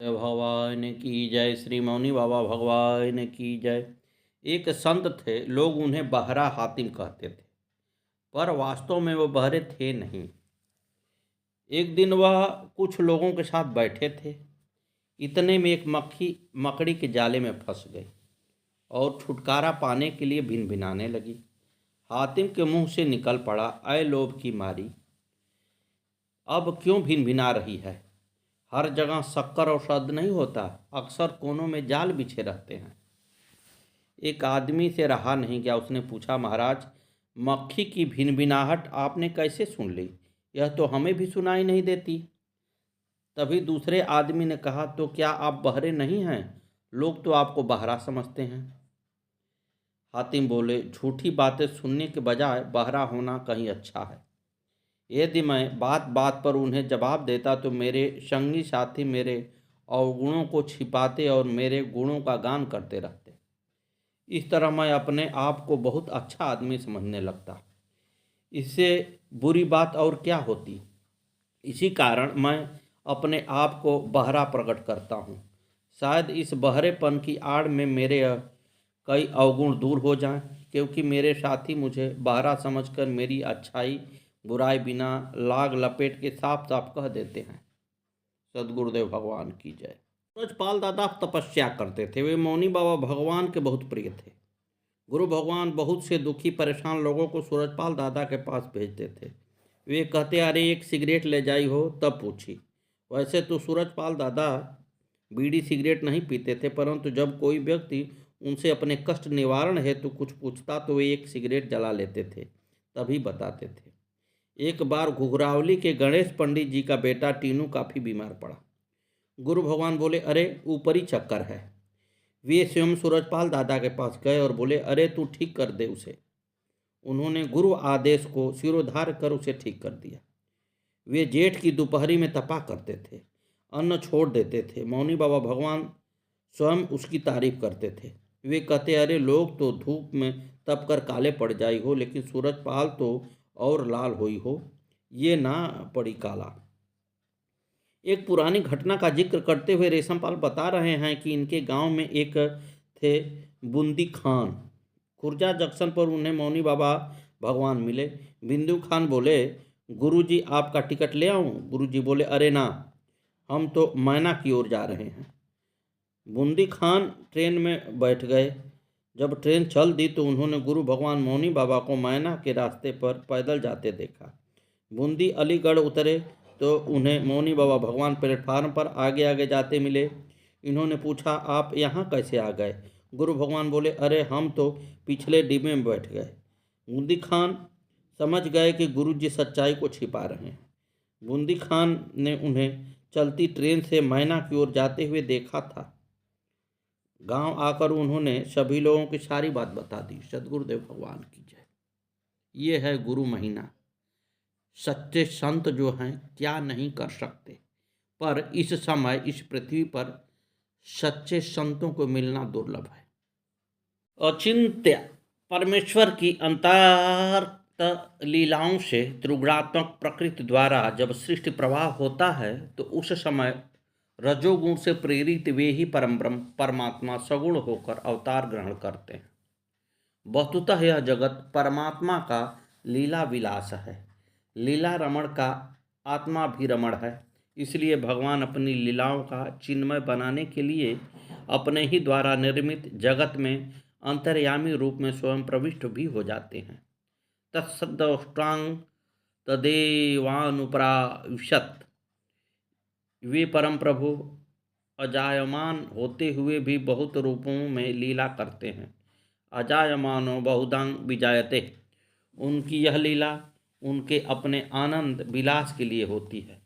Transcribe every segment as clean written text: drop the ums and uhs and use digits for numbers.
भगवान की जय। श्री मौनी बाबा भगवान की जय। एक संत थे, लोग उन्हें बहरा हातिम कहते थे, पर वास्तव में वो बहरे थे नहीं। एक दिन वह कुछ लोगों के साथ बैठे थे। इतने में एक मक्खी मकड़ी के जाले में फंस गई और छुटकारा पाने के लिए भिनभिनाने लगी। हातिम के मुंह से निकल पड़ा, ऐ लोभ की मारी, अब क्यों भिनभिना रही है? हर जगह शक्कर और शहद नहीं होता, अक्सर कोनों में जाल बिछे रहते हैं। एक आदमी से रहा नहीं गया, उसने पूछा, महाराज, मक्खी की भिनभिनाहट आपने कैसे सुन ली? यह तो हमें भी सुनाई नहीं देती। तभी दूसरे आदमी ने कहा, तो क्या आप बहरे नहीं हैं? लोग तो आपको बहरा समझते हैं। हातिम बोले, झूठी बातें सुनने के बजाय बहरा होना कहीं अच्छा है। यदि मैं बात बात पर उन्हें जवाब देता तो मेरे संगी साथी मेरे अवगुणों को छिपाते और मेरे गुणों का गान करते रहते। इस तरह मैं अपने आप को बहुत अच्छा आदमी समझने लगता। इससे बुरी बात और क्या होती? इसी कारण मैं अपने आप को बहरा प्रकट करता हूँ। शायद इस बहरेपन की आड़ में मेरे कई अवगुण दूर हो जाएं, क्योंकि मेरे साथी मुझे बहरा समझकर मेरी अच्छाई बुराई बिना लाग लपेट के साफ साफ कह देते हैं। सदगुरुदेव भगवान की जय। सूरजपाल दादा तपस्या करते थे। वे मौनी बाबा भगवान के बहुत प्रिय थे। गुरु भगवान बहुत से दुखी परेशान लोगों को सूरजपाल दादा के पास भेजते थे। वे कहते, अरे एक सिगरेट ले जाई हो? तब पूछी। वैसे तो सूरजपाल दादा बीड़ी सिगरेट नहीं पीते थे, परंतु जब कोई व्यक्ति उनसे अपने कष्ट निवारण हेतु कुछ पूछता तो वे एक सिगरेट जला लेते थे, तभी बताते थे। एक बार घुघरावली के गणेश पंडित जी का बेटा टीनू काफ़ी बीमार पड़ा। गुरु भगवान बोले, अरे ऊपरी चक्कर है। वे स्वयं सूरजपाल दादा के पास गए और बोले, अरे तू ठीक कर दे उसे। उन्होंने गुरु आदेश को सिरोधार्य कर उसे ठीक कर दिया। वे जेठ की दोपहरी में तपा करते थे, अन्न छोड़ देते थे। मौनी बाबा भगवान स्वयं उसकी तारीफ करते थे। वे कहते, अरे लोग तो धूप में तप कर काले पड़ जाई हो, लेकिन सूरजपाल तो और लाल हुई हो, ये ना पड़ी काला। एक पुरानी घटना का जिक्र करते हुए रेशमपाल बता रहे हैं कि इनके गांव में एक थे बूंदी खान। खुर्जा जंक्शन पर उन्हें मौनी बाबा भगवान मिले। बिंदु खान बोले, गुरुजी आपका टिकट ले आऊं? गुरुजी बोले, अरे ना, हम तो मैना की ओर जा रहे हैं। बूंदी खान ट्रेन में बैठ गए। जब ट्रेन चल दी तो उन्होंने गुरु भगवान मौनी बाबा को मैना के रास्ते पर पैदल जाते देखा। बूंदी अलीगढ़ उतरे तो उन्हें मौनी बाबा भगवान प्लेटफार्म पर आगे आगे जाते मिले। इन्होंने पूछा, आप यहाँ कैसे आ गए? गुरु भगवान बोले, अरे हम तो पिछले डिब्बे में बैठ गए। बूंदी खान समझ गए कि गुरु जी सच्चाई को छिपा रहे हैं। बूंदी खान ने उन्हें चलती ट्रेन से मैना की ओर जाते हुए देखा था। गांव आकर उन्होंने सभी लोगों की सारी बात बता दी। सदगुरुदेव भगवान की जय। ये है गुरु महीना। सच्चे संत जो हैं क्या नहीं कर सकते, पर इस समय इस पृथ्वी पर सच्चे संतों को मिलना दुर्लभ है। अचिंत्य परमेश्वर की अंतर्गत लीलाओं से त्रिगुणात्मक प्रकृति द्वारा जब सृष्टि प्रवाह होता है तो उस समय रजोगुण से प्रेरित वे ही परम ब्रह्म परमात्मा सगुण होकर अवतार ग्रहण करते हैं। वस्तुतः यह जगत परमात्मा का लीला विलास है। लीला रमण का आत्मा भी रमण है। इसलिए भगवान अपनी लीलाओं का चिन्मय बनाने के लिए अपने ही द्वारा निर्मित जगत में अंतर्यामी रूप में स्वयं प्रविष्ट भी हो जाते हैं। तत्सदष्टांग तदेवानुप्राविशत। वे परम प्रभु अजायमान होते हुए भी बहुत रूपों में लीला करते हैं। अजायमानो बहुधांग विजायते। उनकी यह लीला उनके अपने आनंद विलास के लिए होती है,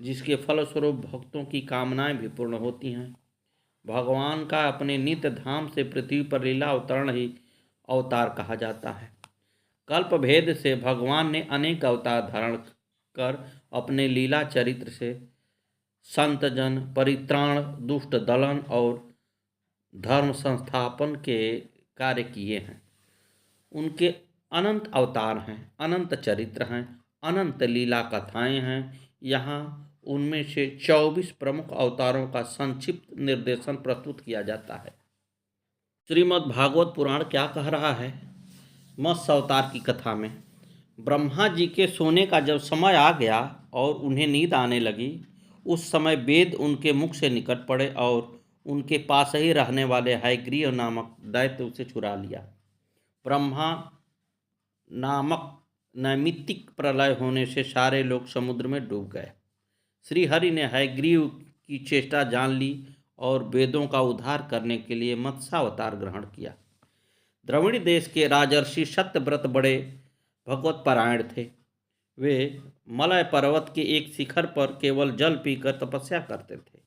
जिसके फलस्वरूप भक्तों की कामनाएं भी पूर्ण होती हैं। भगवान का अपने नित्य धाम से पृथ्वी पर लीला अवतरण ही अवतार कहा जाता है। कल्प भेद से भगवान ने अनेक अवतार धारण कर अपने लीला चरित्र से संत जन परित्राण, दुष्ट दलन और धर्म संस्थापन के कार्य किए हैं। उनके अनंत अवतार हैं, अनंत चरित्र हैं, अनंत लीला कथाएं हैं। यहाँ उनमें से 24 प्रमुख अवतारों का संक्षिप्त निर्देशन प्रस्तुत किया जाता है। श्रीमद् भागवत पुराण क्या कह रहा है? मत्स्य अवतार की कथा में ब्रह्मा जी के सोने का जब समय आ गया और उन्हें नींद आने लगी, उस समय वेद उनके मुख से निकट पड़े और उनके पास ही रहने वाले हयग्रीव नामक दैत्य उसे चुरा लिया। ब्रह्मा नामक नैमित्तिक प्रलय होने से सारे लोग समुद्र में डूब गए। श्री हरि ने हयग्रीव की चेष्टा जान ली और वेदों का उद्धार करने के लिए मत्स्यावतार ग्रहण किया। द्रविड़ देश के राजर्षि सत्यव्रत बड़े भगवत परायण थे। वे मलय पर्वत के एक शिखर पर केवल जल पीकर तपस्या करते थे।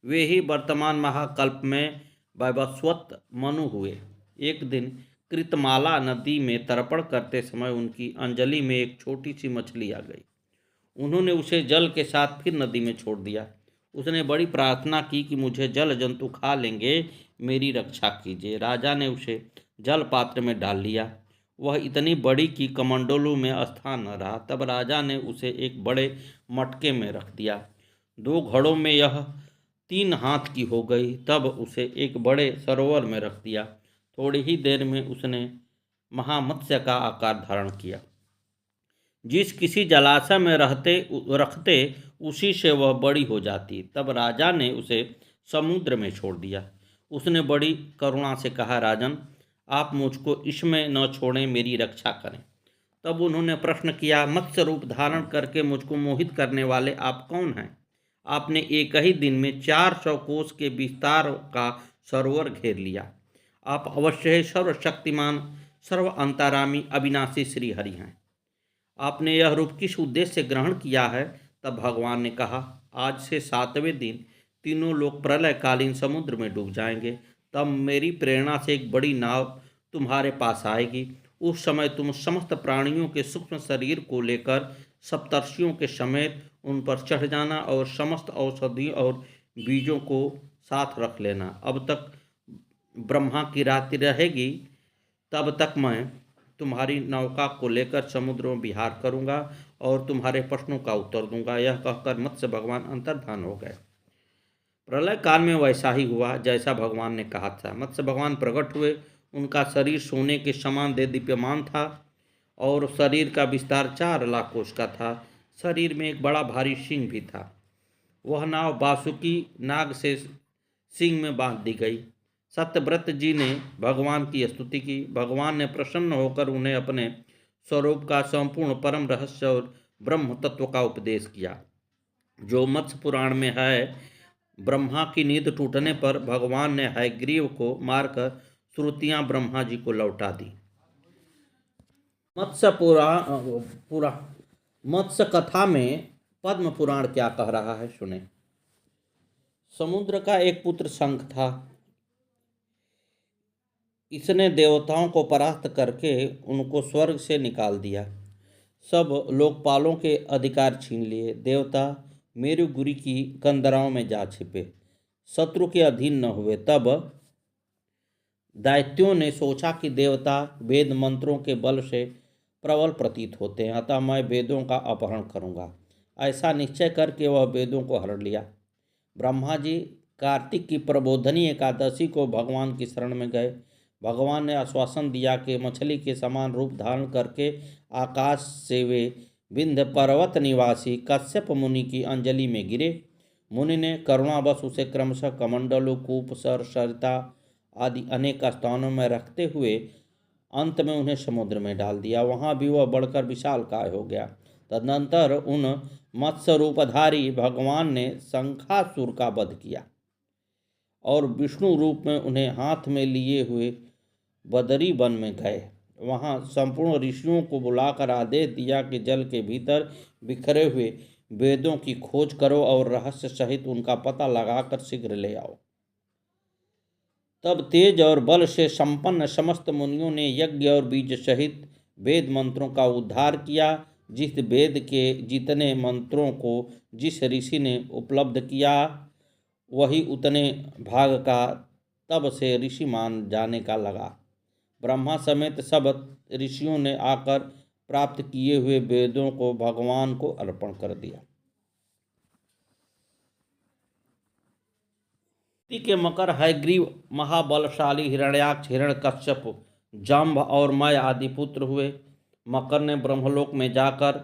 वे ही वर्तमान महाकल्प में वैवस्वत मनु हुए। एक दिन कृतमाला नदी में तर्पण करते समय उनकी अंजलि में एक छोटी सी मछली आ गई। उन्होंने उसे जल के साथ फिर नदी में छोड़ दिया। उसने बड़ी प्रार्थना की कि मुझे जल जंतु खा लेंगे, मेरी रक्षा कीजिए। राजा ने उसे जल पात्र में डाल लिया। वह इतनी बड़ी कि कमंडलू में स्थान न रहा। तब राजा ने उसे एक बड़े मटके में रख दिया। 2 घड़ों में यह 3 हाथ की हो गई। तब उसे एक बड़े सरोवर में रख दिया। थोड़ी ही देर में उसने महामत्स्य का आकार धारण किया। जिस किसी जलाशय में रखते उसी से वह बड़ी हो जाती। तब राजा ने उसे समुद्र में छोड़ दिया। उसने बड़ी करुणा से कहा, राजन, आप मुझको इसमें न छोड़ें, मेरी रक्षा करें। तब उन्होंने प्रश्न किया, मत्स्य रूप धारण करके मुझको मोहित करने वाले आप कौन हैं? आपने एक ही दिन में 400 कोस के विस्तार का सरोवर घेर लिया। आप अवश्य ही सर्वशक्तिमान, सर्व अंतर्यामी, अविनाशी श्री हरि हैं। आपने यह रूप किस उद्देश्य से ग्रहण किया है? तब भगवान ने कहा, आज से 7वें दिन तीनों लोग प्रलयकालीन समुद्र में डूब जाएंगे। तब मेरी प्रेरणा से एक बड़ी नाव तुम्हारे पास आएगी। उस समय तुम समस्त प्राणियों के सूक्ष्म शरीर को लेकर सप्तर्षियों के समेत उन पर चढ़ जाना और समस्त औषधि और बीजों को साथ रख लेना। अब तक ब्रह्मा की रात्रि रहेगी, तब तक मैं तुम्हारी नौका को लेकर समुद्र में विहार करूंगा और तुम्हारे प्रश्नों का उत्तर दूंगा। यह कहकर मत्स्य भगवान अंतर्धान हो गए। प्रलय काल में वैसा ही हुआ जैसा भगवान ने कहा था। मत्स्य भगवान प्रकट हुए। उनका शरीर सोने के समान दीप्यमान था और शरीर का विस्तार 4 लाख कोस का था। शरीर में एक बड़ा भारी सिंह भी था। वह नाव वासुकी नाग से सिंह में बांध दी गई। सत्यव्रत जी ने भगवान की स्तुति की। भगवान ने प्रसन्न होकर उन्हें अपने स्वरूप का संपूर्ण परम रहस्य और ब्रह्म तत्व का उपदेश किया, जो मत्स्य पुराण में है। ब्रह्मा की नींद टूटने पर भगवान ने हयग्रीव को मारकर श्रुतियां ब्रह्मा जी को लौटा दी। मत्स्य कथा में पद्म पुराण क्या कह रहा है, सुने। समुद्र का एक पुत्र शंख था। इसने देवताओं को परास्त करके उनको स्वर्ग से निकाल दिया। सब लोकपालों के अधिकार छीन लिए। देवता मेरुगिरी की कंदराओं में जा छिपे, शत्रु के अधीन न हुए। तब दैत्यों ने सोचा कि देवता वेद मंत्रों के बल से प्रबल प्रतीत होते हैं, अतः मैं वेदों का अपहरण करूंगा। ऐसा निश्चय करके वह वेदों को हरण लिया। ब्रह्मा जी कार्तिक की प्रबोधनी एकादशी को भगवान की शरण में गए। भगवान ने आश्वासन दिया कि मछली के समान रूप धारण करके आकाश से वे विंध्य पर्वत निवासी कश्यप मुनि की अंजलि में गिरे। मुनि ने करुणावश उसे क्रमशः कमंडलू, कूप, सर, सरिता आदि अनेक स्थानों में रखते हुए अंत में उन्हें समुद्र में डाल दिया। वहाँ भी वह बढ़कर विशालकाय हो गया। तदनंतर उन मत्स्य रूपधारी भगवान ने शंखासुर का वध किया और विष्णु रूप में उन्हें हाथ में लिए हुए बदरी वन में गए। वहाँ संपूर्ण ऋषियों को बुलाकर आदेश दिया कि जल के भीतर बिखरे हुए वेदों की खोज करो और रहस्य सहित उनका पता लगाकर शीघ्र ले आओ। तब तेज और बल से संपन्न समस्त मुनियों ने यज्ञ और बीज सहित वेद मंत्रों का उद्धार किया। जिस वेद के जितने मंत्रों को जिस ऋषि ने उपलब्ध किया, वही उतने भाग का तब से ऋषि मान जाने का लगा। ब्रह्मा समेत सब ऋषियों ने आकर प्राप्त किए हुए वेदों को भगवान को अर्पण कर दिया। के मकर हयग्रीव महाबलशाली हिरण्याक्ष, हिरण्यकश्यप, जंभ और मय आदि पुत्र हुए। मकर ने ब्रह्मलोक में जाकर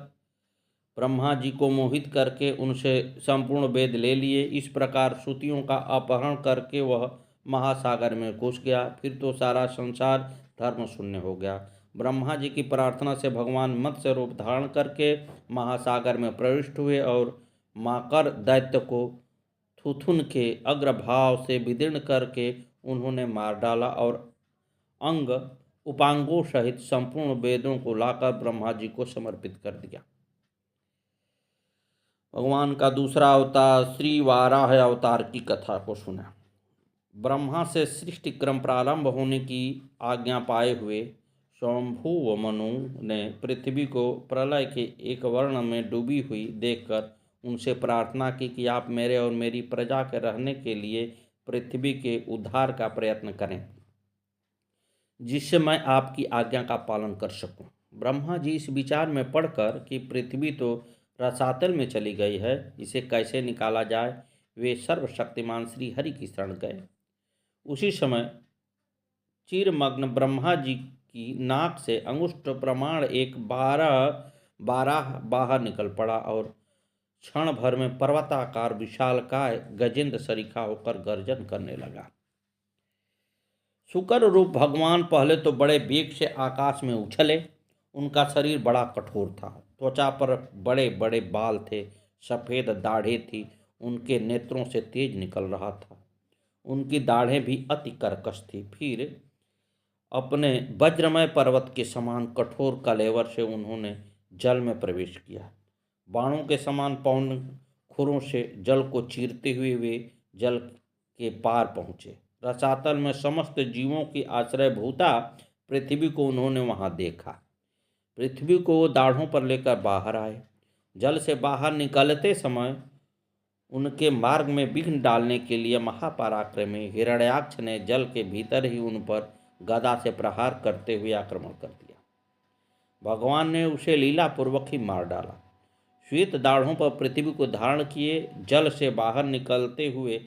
ब्रह्मा जी को मोहित करके उनसे संपूर्ण वेद ले लिए। इस प्रकार श्रुतियों का अपहरण करके वह महासागर में घुस गया। फिर तो सारा संसार धर्म शून्य हो गया। ब्रह्मा जी की प्रार्थना से भगवान मत्स्य रूप धारण करके महासागर में प्रविष्ट हुए और मकर दैत्य को थुथुन के अग्रभाव से विदीर्ण करके उन्होंने मार डाला और अंग उपांगों सहित संपूर्ण वेदों को लाकर ब्रह्मा जी को समर्पित कर दिया। भगवान का दूसरा अवतार श्री वाराह अवतार की कथा को सुना। ब्रह्मा से सृष्टि क्रम प्रारंभ होने की आज्ञा पाए हुए स्वयंभू व मनु ने पृथ्वी को प्रलय के एक वर्ण में डूबी हुई देखकर उनसे प्रार्थना की कि आप मेरे और मेरी प्रजा के रहने के लिए पृथ्वी के उद्धार का प्रयत्न करें, जिससे मैं आपकी आज्ञा का पालन कर सकूं। ब्रह्मा जी इस विचार में पड़कर कि पृथ्वी तो रसातल में चली गई है, इसे कैसे निकाला जाए, वे सर्वशक्तिमान श्री हरि की शरण गए। उसी समय चिरमग्न ब्रह्मा जी की नाक से अंगुष्ठ प्रमाण एक बारह बाहर निकल पड़ा और क्षण भर में पर्वताकार विशालकाय गजेंद्र सरीखा होकर गर्जन करने लगा। शुकर रूप भगवान पहले तो बड़े वेग से आकाश में उछले। उनका शरीर बड़ा कठोर था, त्वचा पर बड़े बड़े बाल थे, सफ़ेद दाढ़ें थी, उनके नेत्रों से तेज निकल रहा था, उनकी दाढ़ें भी अति कर्कश थी। फिर अपने वज्रमय पर्वत के समान कठोर कलेवर से उन्होंने जल में प्रवेश किया। बाणों के समान पौन खुरों से जल को चीरते हुए वे जल के पार पहुँचे। रसातल में समस्त जीवों की आश्रयभूता पृथ्वी को उन्होंने वहां देखा। पृथ्वी को वो दाढ़ों पर लेकर बाहर आए। जल से बाहर निकलते समय उनके मार्ग में विघ्न डालने के लिए महापराक्रमी हिरण्याक्ष ने जल के भीतर ही उन पर गदा से प्रहार करते हुए आक्रमण कर दिया। भगवान ने उसे लीलापूर्वक ही मार डाला। श्वेत दाढ़ों पर पृथ्वी को धारण किए जल से बाहर निकलते हुए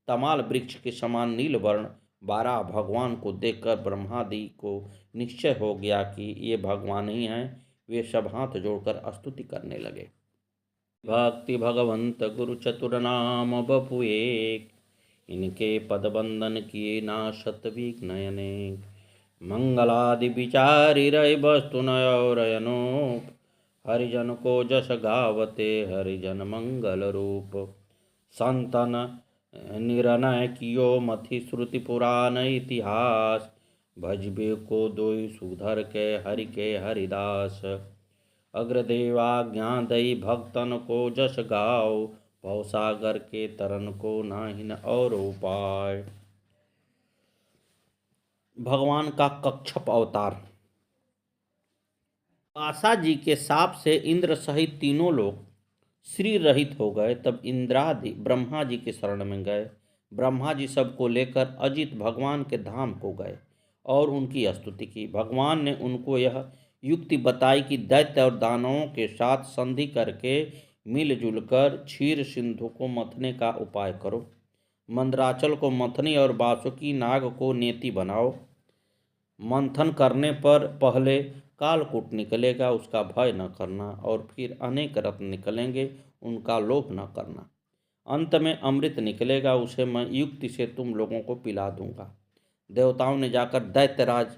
तमाल वृक्ष के समान नील वर्ण बारह भगवान को देखकर ब्रह्मादि को निश्चय हो गया कि ये भगवान ही हैं। वे सब हाथ जोड़कर स्तुति करने लगे। भक्ति भगवंत गुरु चतुर नाम बपु एक, इनके पद बंदन किए नाशत विघ्न अनेक। मंगलादि विचारी रय वस्तु नयनोप, हरिजन को जस गावते हरिजन मंगल रूप। संतन निरनय कियो मथि श्रुति पुराण इतिहास, भजबे को दोई सुधर के हरि के हरिदास। अग्रदेवाज्ञा दई भक्तन को जस गाओ, भवसागर के तरन को नाहिन और उपाय। भगवान का कच्छप अवतार। आशा जी के शाप से इंद्र सहित तीनों लोग श्री रहित हो गए। तब इंद्रादि ब्रह्मा जी के शरण में गए। ब्रह्मा जी सबको लेकर अजित भगवान के धाम को गए और उनकी स्तुति की। भगवान ने उनको यह युक्ति बताई कि दैत्य और दानवों के साथ संधि करके मिलजुल कर क्षीर सिंधु को मथने का उपाय करो। मंदराचल को मथनी और बासुकी नाग को नेति बनाओ। मंथन करने पर पहले कालकूट निकलेगा, उसका भय न करना, और फिर अनेक रत्न निकलेंगे, उनका लोभ न करना। अंत में अमृत निकलेगा, उसे मैं युक्ति से तुम लोगों को पिला दूंगा। देवताओं ने जाकर दैत्यराज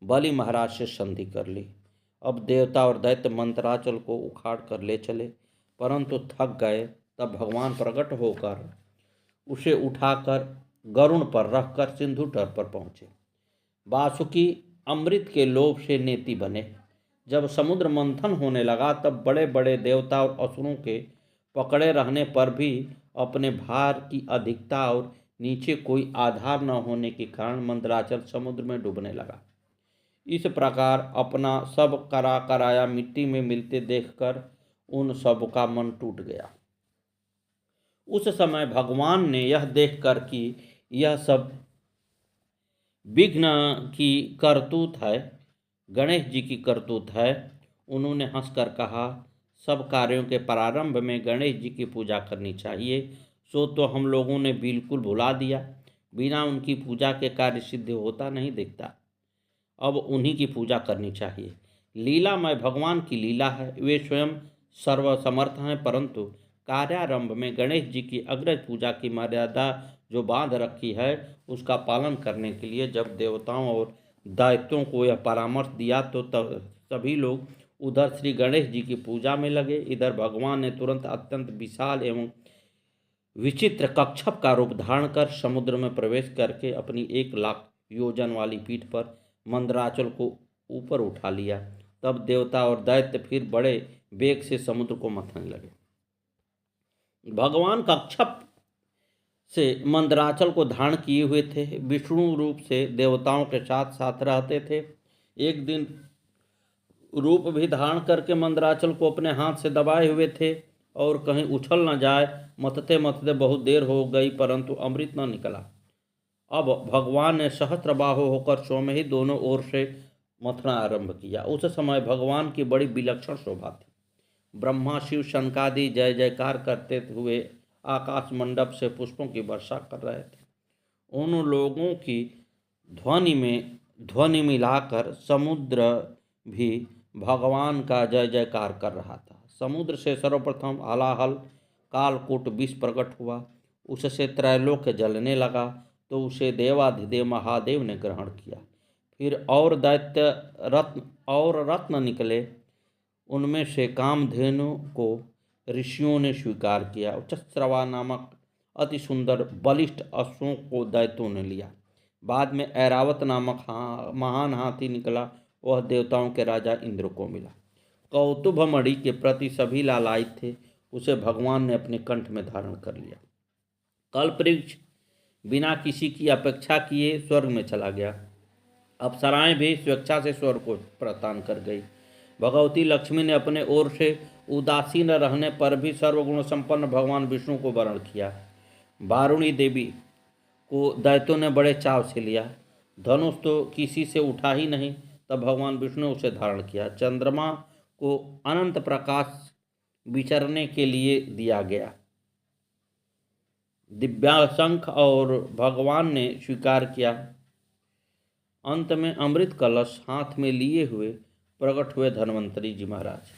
बलि महाराज से संधि कर ली। अब देवता और दैत्य मंत्राचल को उखाड़ कर ले चले, परंतु थक गए। तब भगवान प्रकट होकर उसे उठाकर गरुण पर रखकर सिंधु तट पर पहुँचे। वासुकी अमृत के लोभ से नेति बने। जब समुद्र मंथन होने लगा तब बड़े बड़े देवता और असुरों के पकड़े रहने पर भी अपने भार की अधिकता और नीचे कोई आधार न होने के कारण मंदराचल समुद्र में डूबने लगा। इस प्रकार अपना सब करा कराया मिट्टी में मिलते देखकर उन सब का मन टूट गया। उस समय भगवान ने यह देखकर कि यह सब विघ्न की करतूत है, गणेश जी की करतूत है, उन्होंने हंसकर कहा, सब कार्यों के प्रारंभ में गणेश जी की पूजा करनी चाहिए। सो तो हम लोगों ने बिल्कुल भुला दिया। बिना उनकी पूजा के कार्य सिद्ध होता नहीं दिखता। अब उन्हीं की पूजा करनी चाहिए। लीलामय भगवान की लीला है, वे स्वयं सर्वसमर्थ हैं, परंतु कार्यारंभ में गणेश जी की अग्रज पूजा की मर्यादा जो बांध रखी है, उसका पालन करने के लिए जब देवताओं और दैत्यों को यह परामर्श दिया तो सभी लोग उधर श्री गणेश जी की पूजा में लगे। इधर भगवान ने तुरंत अत्यंत विशाल एवं विचित्र कच्छप का रूप धारण कर समुद्र में प्रवेश करके अपनी 1 लाख योजन वाली पीठ पर मंदराचल को ऊपर उठा लिया। तब देवता और दैत्य फिर बड़े वेग से समुद्र को मथने लगे। भगवान कच्छप से मंदराचल को धारण किए हुए थे, विष्णु रूप से देवताओं के साथ साथ रहते थे। एक दिन रूप भी धारण करके मंदराचल को अपने हाथ से दबाए हुए थे और कहीं उछल न जाए। मथते मथते बहुत देर हो गई, परंतु अमृत न निकला। अब भगवान ने सहस्त्रबाहु होकर स्वयं ही दोनों ओर से मथना आरंभ किया। उस समय भगवान की बड़ी विलक्षण शोभा थी। ब्रह्मा शिव शंकादि जय जयकार करते हुए आकाश मंडप से पुष्पों की वर्षा कर रहे थे। उन लोगों की ध्वनि मिलाकर समुद्र भी भगवान का जय जयकार कर रहा था। समुद्र से सर्वप्रथम हलाहल कालकूट विष प्रकट हुआ, उससे त्रैलोक्य जलने लगा, तो उसे देवाधिदेव महादेव ने ग्रहण किया। फिर और दैत्य रत्न निकले, उनमें से कामधेनु को ऋषियों ने स्वीकार किया। उच्चस्रवा नामक अति सुंदर बलिष्ठ अश्वों को दैत्यों ने लिया। बाद में ऐरावत नामक महान हाथी निकला, वह देवताओं के राजा इंद्र को मिला। कौतुभमणि के प्रति सभी लालायित थे, उसे भगवान ने अपने कंठ में धारण कर लिया। कल्पवृक्ष बिना किसी की अपेक्षा किए स्वर्ग में चला गया। अप्सराएं भी स्वेच्छा से स्वर्ग को प्रस्थान कर गई। भगवती लक्ष्मी ने अपने ओर से उदासीन रहने पर भी सर्वगुण संपन्न भगवान विष्णु को वरण किया। वारुणी देवी को दैत्यों ने बड़े चाव से लिया। धनुष तो किसी से उठा ही नहीं, तब भगवान विष्णु ने उसे धारण किया। चंद्रमा को अनंत प्रकाश विचरने के लिए दिया गया। दिव्याशंख और भगवान ने स्वीकार किया। अंत में अमृत कलश हाथ में लिए हुए प्रकट हुए धन्वंतरी जी महाराज।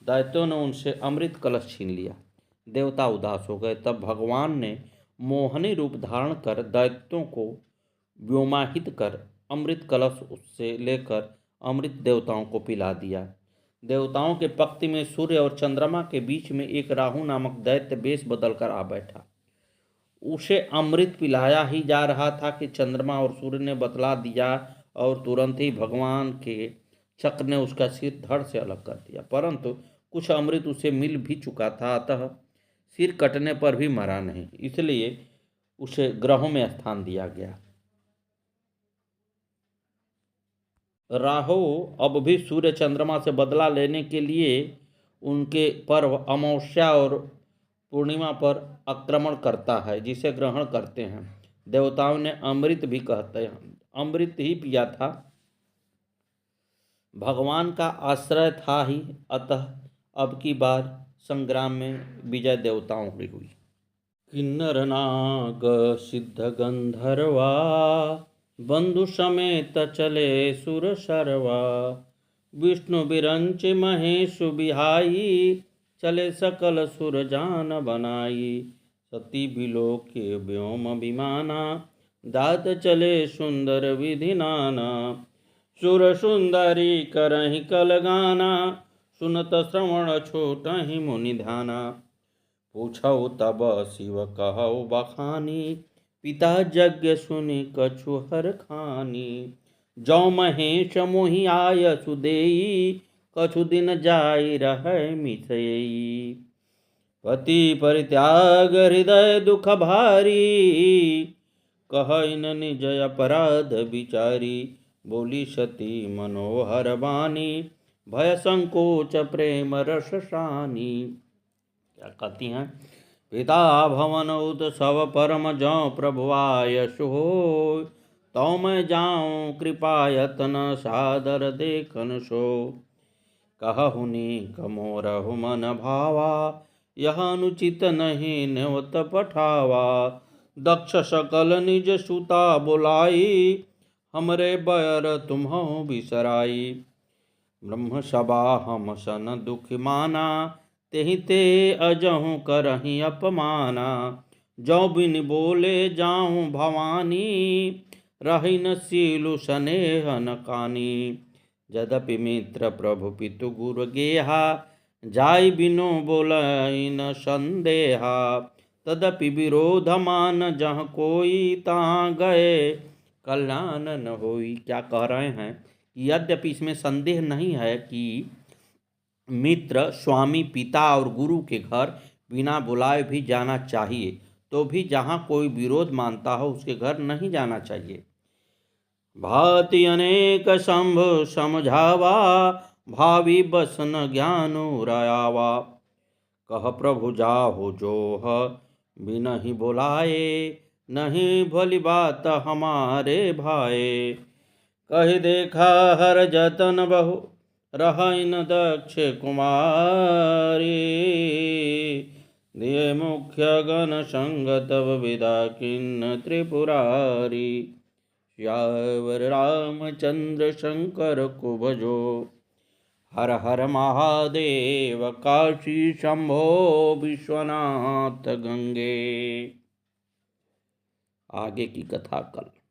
दैत्यों ने उनसे अमृत कलश छीन लिया। देवता उदास हो गए। तब भगवान ने मोहनी रूप धारण कर दैत्यों को व्योमाहित कर अमृत कलश उससे लेकर अमृत देवताओं को पिला दिया। देवताओं के पंक्ति में सूर्य और चंद्रमा के बीच में एक राहु नामक दैत्य वेश बदलकर आ बैठा। उसे अमृत पिलाया ही जा रहा था कि चंद्रमा और सूर्य ने बतला दिया और तुरंत ही भगवान के चक्र ने उसका सिर धड़ से अलग कर दिया। परंतु कुछ अमृत उसे मिल भी चुका था, अतः सिर कटने पर भी मरा नहीं, इसलिए उसे ग्रहों में स्थान दिया गया। राहु अब भी सूर्य चंद्रमा से बदला लेने के लिए उनके पर्व अमावस्या और पूर्णिमा पर आक्रमण करता है, जिसे ग्रहण करते हैं। देवताओं ने अमृत भी कहते हैं, अमृत ही पिया था। भगवान का आश्रय था ही, अतः अब की बार संग्राम में विजय देवताओं की हुई। किन्नर नाग सिद्ध गंधर्वा बंधु समेत चले सुर सर्वा। विष्णु बिरंच महेश बिहाई चले सकल सुर जान बनाई। सती बिलो के व्योम विमाना दात चले सुंदर विधि नाना। सुर सुंदरी करहि कल गाना सुनत श्रवण छोटहि मुनि ध्याना। पूछौ तब शिव कहौ बखानी पिता यज्ञ सुनि कछु हर खानी। जौ महेश मोहि आय सुदेई कछु दिन जाई रहै मिथई। पति परित्याग हृदय दुख भारी कहै न निज अपराध विचारी। बोली सती मनोहर वाणी भय संकोच प्रेम रस सानी। क्या कहती हैं? पिता भवन उत्सव परम जौ प्रभु आयस होय। तौ मैं जाऊं कृपा यतन सादर देखन सो। कहहुनि कमोरहु मन भावा यह अनुचित नहीं न्योत पठावा। दक्ष सकल निज सुता बुलाई, हमरे बैर तुम्हु बिसराई। ब्रह्म सभा हम सन दुख माना, तेहि ते अजहु करहि अपमाना। जौ बिन बोले जाऊं भवानी, रहि न सीलु स्नेह न कानी। यद्यपि मित्र प्रभु पितु गुरु गेहा, जाय बिनु बोलै न संदेहा। तदपि विरोध मान जह कोई, तहाँ गए कल्याण न होई। क्या कह रहे हैं? यद्यपि इसमें संदेह नहीं है कि मित्र, स्वामी, पिता और गुरु के घर बिना बुलाए भी जाना चाहिए, तो भी जहाँ कोई विरोध मानता हो उसके घर नहीं जाना चाहिए। भाति अनेक शंभु समझावा, भावी बस न ज्ञानु रयावा। कह प्रभु जाहो जोह बिनहि बुलाए, नहीं भली बात हमारे भाए। कहि देखा हर जतन बहु, रहइन दक्ष कुमारी। दिए मुख्य गण संग तब विदा किन्न त्रिपुरारी। श्यावर रामचंद्र शंकर को भजो, हर हर महादेव काशी शंभो विश्वनाथ गंगे। आगे की कथा कल।